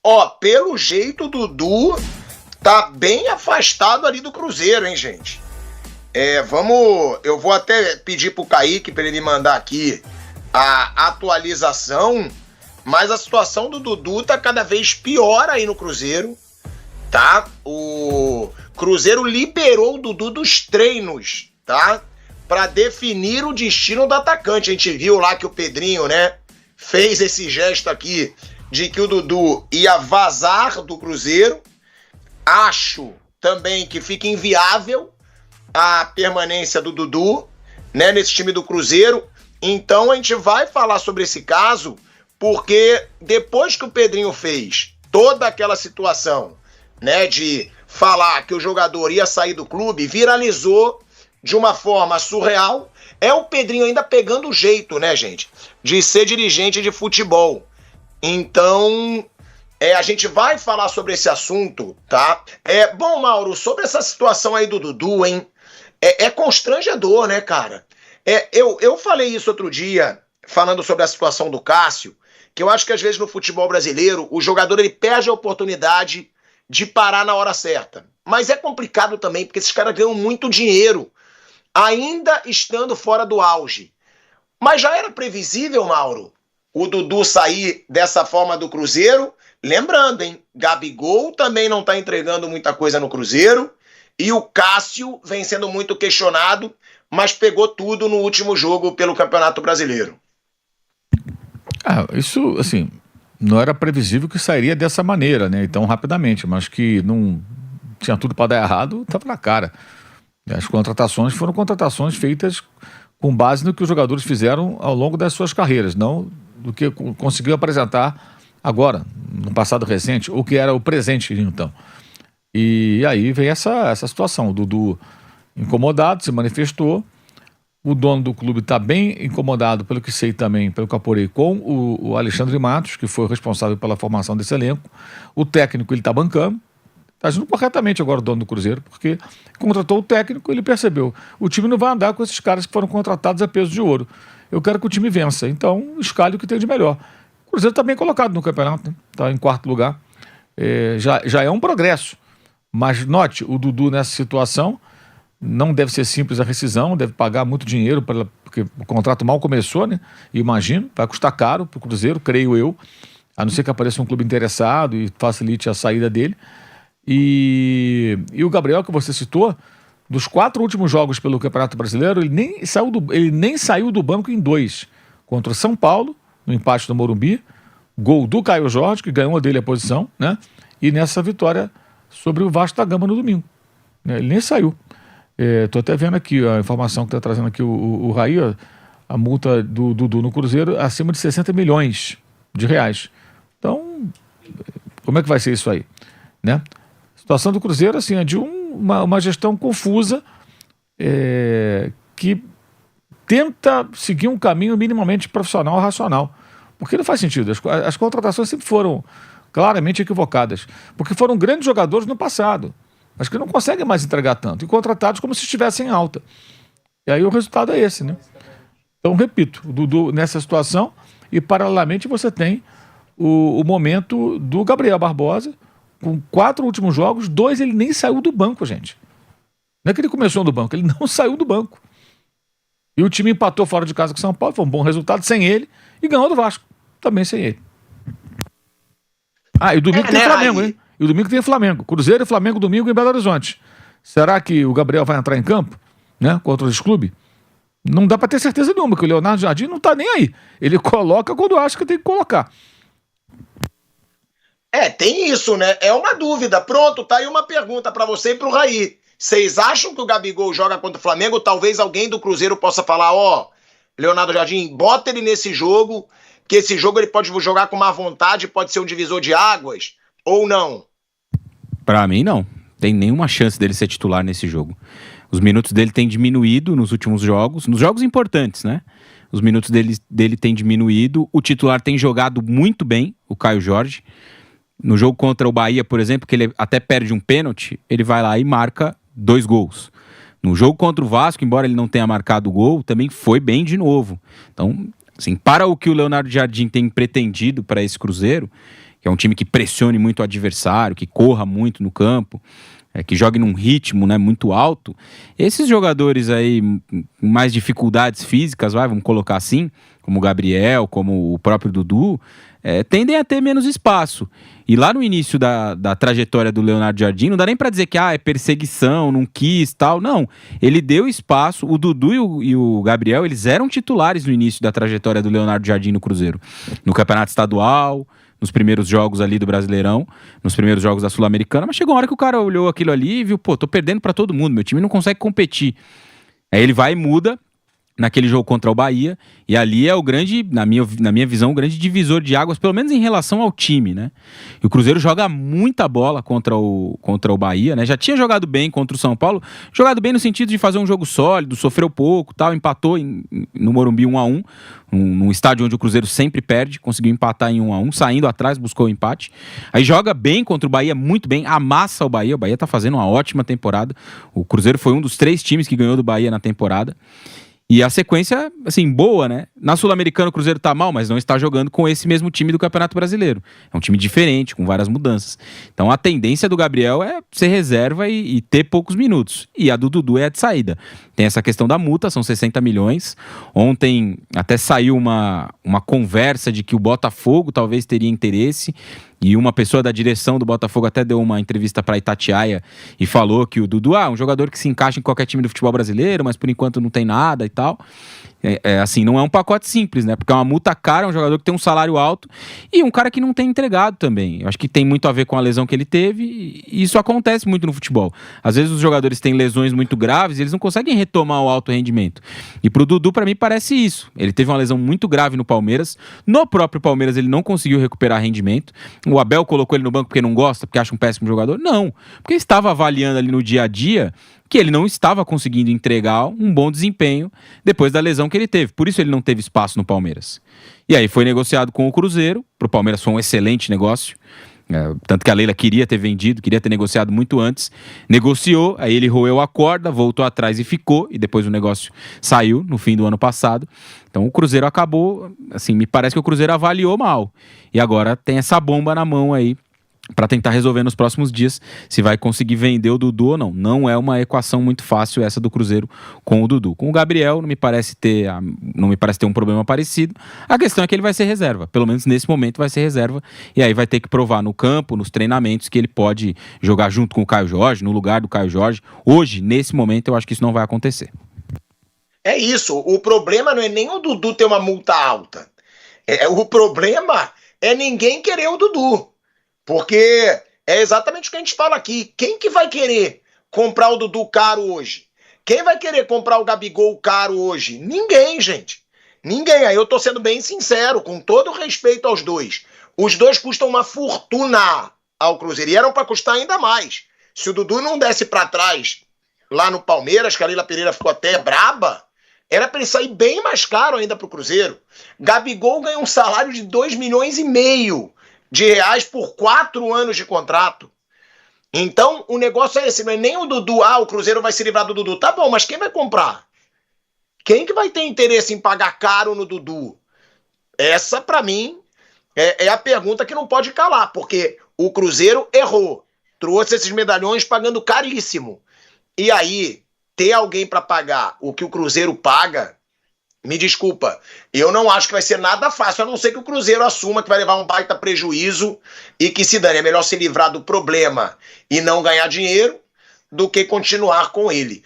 Ó, pelo jeito, o Dudu tá bem afastado ali do Cruzeiro, hein, gente? Eu vou até pedir pro Kaique pra ele mandar aqui a atualização, mas a situação do Dudu tá cada vez pior aí no Cruzeiro, tá? O Cruzeiro liberou o Dudu dos treinos, tá? Pra definir o destino do atacante. A gente viu lá que o Pedrinho, né, fez esse gesto aqui de que o Dudu ia vazar do Cruzeiro. Acho também que fica inviável a permanência do Dudu, né, nesse time do Cruzeiro. Então a gente vai falar sobre esse caso, porque depois que o Pedrinho fez toda aquela situação, né, de falar que o jogador ia sair do clube, viralizou de uma forma surreal. É o Pedrinho ainda pegando o jeito, né, gente, de ser dirigente de futebol. Então, a gente vai falar sobre esse assunto, tá? Bom, Mauro, sobre essa situação aí do Dudu, hein? É constrangedor, né, cara? Eu falei isso outro dia, falando sobre a situação do Cássio, que eu acho que às vezes no futebol brasileiro, o jogador ele perde a oportunidade de parar na hora certa. Mas é complicado também, porque esses caras ganham muito dinheiro, ainda estando fora do auge. Mas já era previsível, Mauro, o Dudu sair dessa forma do Cruzeiro. Lembrando, hein, Gabigol também não tá entregando muita coisa no Cruzeiro, e o Cássio vem sendo muito questionado, mas pegou tudo no último jogo pelo Campeonato Brasileiro. Isso, assim, não era previsível que sairia dessa maneira, né, tão rapidamente, mas que não tinha tudo para dar errado, estava na cara. As contratações foram contratações feitas com base no que os jogadores fizeram ao longo das suas carreiras, não do que conseguiu apresentar agora, no passado recente, o que era o presente, então. E aí vem essa situação. O Dudu incomodado, se manifestou. O dono do clube está bem incomodado, pelo que sei também, pelo que apurei, com o Alexandre Matos, que foi o responsável pela formação desse elenco. O técnico ele está bancando. Está agindo corretamente agora o dono do Cruzeiro, porque contratou o técnico, ele percebeu. O time não vai andar com esses caras que foram contratados a peso de ouro. Eu quero que o time vença, então escalhe o que tem de melhor. O Cruzeiro está bem colocado no campeonato, está, né? Em quarto lugar. Já é um progresso. Mas note, o Dudu nessa situação não deve ser simples a rescisão, deve pagar muito dinheiro, porque o contrato mal começou, né? Imagino, vai custar caro para o Cruzeiro, creio eu, a não ser que apareça um clube interessado e facilite a saída dele. E o Gabriel, que você citou, dos 4 últimos jogos pelo Campeonato Brasileiro, ele nem saiu do banco em 2. Contra o São Paulo, no empate do Morumbi, gol do Caio Jorge, que ganhou dele a posição, né? E nessa vitória sobre o Vasco da Gama no domingo. Ele nem saiu. Estou até vendo aqui a informação que está trazendo aqui o Raí, ó, a multa do Dudu no Cruzeiro acima de 60 milhões de reais. Então, como é que vai ser isso aí, né? A situação do Cruzeiro, assim, é de uma gestão confusa, que tenta seguir um caminho minimamente profissional, racional. Porque não faz sentido. As contratações sempre foram claramente equivocadas. Porque foram grandes jogadores no passado, mas que não conseguem mais entregar tanto. E contratados como se estivessem em alta. E aí o resultado é esse, né? Então, repito, o Dudu nessa situação, e paralelamente você tem o momento do Gabriel Barbosa, com 4 últimos jogos, 2 ele nem saiu do banco, gente. Não é que ele começou no banco, ele não saiu do banco. E o time empatou fora de casa com o São Paulo, foi um bom resultado sem ele, e ganhou do Vasco, também sem ele. E domingo tem Flamengo, hein? E o domingo tem Flamengo. Cruzeiro e Flamengo domingo em Belo Horizonte. Será que o Gabriel vai entrar em campo, né, contra esse clube? Não dá pra ter certeza nenhuma, que o Leonardo Jardim não tá nem aí. Ele coloca quando acha que tem que colocar. Tem isso, né? É uma dúvida. Pronto, tá aí uma pergunta pra você e pro Raí. Vocês acham que o Gabigol joga contra o Flamengo? Talvez alguém do Cruzeiro possa falar, Leonardo Jardim, bota ele nesse jogo, que esse jogo ele pode jogar com má vontade, pode ser um divisor de águas, ou não? Pra mim, não. Tem nenhuma chance dele ser titular nesse jogo. Os minutos dele têm diminuído nos últimos jogos, nos jogos importantes, né? Os minutos dele têm diminuído. O titular tem jogado muito bem, o Caio Jorge. No jogo contra o Bahia, por exemplo, que ele até perde um pênalti, ele vai lá e marca 2 gols. No jogo contra o Vasco, embora ele não tenha marcado o gol, também foi bem de novo. Então, assim, para o que o Leonardo Jardim tem pretendido para esse Cruzeiro, que é um time que pressione muito o adversário, que corra muito no campo, que jogue num ritmo, né, muito alto, esses jogadores aí com mais dificuldades físicas, vamos colocar assim, como o Gabriel, como o próprio Dudu, tendem a ter menos espaço. E lá no início da trajetória do Leonardo Jardim, não dá nem pra dizer que é perseguição, não quis, tal, não. Ele deu espaço, o Dudu e o Gabriel, eles eram titulares no início da trajetória do Leonardo Jardim no Cruzeiro. No Campeonato Estadual, nos primeiros jogos ali do Brasileirão, nos primeiros jogos da Sul-Americana, mas chegou uma hora que o cara olhou aquilo ali e viu, tô perdendo pra todo mundo, meu time não consegue competir. Aí ele vai e muda naquele jogo contra o Bahia, e ali é o grande, na minha visão, o grande divisor de águas, pelo menos em relação ao time, né? E o Cruzeiro joga muita bola contra o Bahia, né? Já tinha jogado bem contra o São Paulo, jogado bem no sentido de fazer um jogo sólido, sofreu pouco, tal, empatou no Morumbi 1-1, num estádio onde o Cruzeiro sempre perde, conseguiu empatar em 1-1, saindo atrás, buscou o empate. Aí joga bem contra o Bahia, muito bem, amassa o Bahia tá fazendo uma ótima temporada. O Cruzeiro foi um dos 3 times que ganhou do Bahia na temporada. E a sequência, assim, boa, né? Na Sul-Americana o Cruzeiro tá mal, mas não está jogando com esse mesmo time do Campeonato Brasileiro. É um time diferente, com várias mudanças. Então a tendência do Gabriel é ser reserva e ter poucos minutos. E a do Dudu é a de saída. Tem essa questão da multa, são 60 milhões. Ontem até saiu uma conversa de que o Botafogo talvez teria interesse. E uma pessoa da direção do Botafogo até deu uma entrevista para Itatiaia e falou que o Dudu é um jogador que se encaixa em qualquer time do futebol brasileiro, mas por enquanto não tem nada e tal. Assim, não é um pacote simples, né? Porque é uma multa cara, é um jogador que tem um salário alto e um cara que não tem entregado também. Eu acho que tem muito a ver com a lesão que ele teve e isso acontece muito no futebol. Às vezes os jogadores têm lesões muito graves e eles não conseguem retomar o alto rendimento. E pro Dudu, pra mim, parece isso. Ele teve uma lesão muito grave no Palmeiras. No próprio Palmeiras, ele não conseguiu recuperar rendimento. O Abel colocou ele no banco porque não gosta, porque acha um péssimo jogador? Não. Porque estava avaliando ali no dia a dia que ele não estava conseguindo entregar um bom desempenho depois da lesão que ele teve. Por isso ele não teve espaço no Palmeiras. E aí foi negociado com o Cruzeiro. Para o Palmeiras foi um excelente negócio. Tanto que a Leila queria ter vendido, queria ter negociado muito antes. Negociou, aí ele roeu a corda, voltou atrás e ficou. E depois o negócio saiu no fim do ano passado. Então o Cruzeiro acabou, assim, me parece que o Cruzeiro avaliou mal. E agora tem essa bomba na mão aí para tentar resolver nos próximos dias se vai conseguir vender o Dudu ou não. Não é uma equação muito fácil essa do Cruzeiro com o Dudu. Com o Gabriel não me parece ter um problema parecido. A questão é que ele vai ser reserva. Pelo menos nesse momento vai ser reserva. E aí vai ter que provar no campo, nos treinamentos, que ele pode jogar junto com o Caio Jorge, no lugar do Caio Jorge. Hoje, nesse momento, eu acho que isso não vai acontecer. É isso. O problema não é nem o Dudu ter uma multa alta. O problema é ninguém querer o Dudu. Porque é exatamente o que a gente fala aqui. Quem que vai querer comprar o Dudu caro hoje? Quem vai querer comprar o Gabigol caro hoje? Ninguém, gente. Ninguém. Aí eu tô sendo bem sincero, com todo respeito aos dois. Os dois custam uma fortuna ao Cruzeiro. E eram para custar ainda mais. Se o Dudu não desse para trás lá no Palmeiras, que a Leila Pereira ficou até braba, era para ele sair bem mais caro ainda pro Cruzeiro. Gabigol ganha um salário de 2,5 milhões de reais por 4 anos de contrato. Então, o negócio é esse, não é nem o Dudu, o Cruzeiro vai se livrar do Dudu. Tá bom, mas quem vai comprar? Quem que vai ter interesse em pagar caro no Dudu? Essa, pra mim, é a pergunta que não pode calar, porque o Cruzeiro errou, trouxe esses medalhões pagando caríssimo. E aí, ter alguém pra pagar o que o Cruzeiro paga, me desculpa, eu não acho que vai ser nada fácil, a não ser que o Cruzeiro assuma que vai levar um baita prejuízo e que se dane, é melhor se livrar do problema e não ganhar dinheiro do que continuar com ele.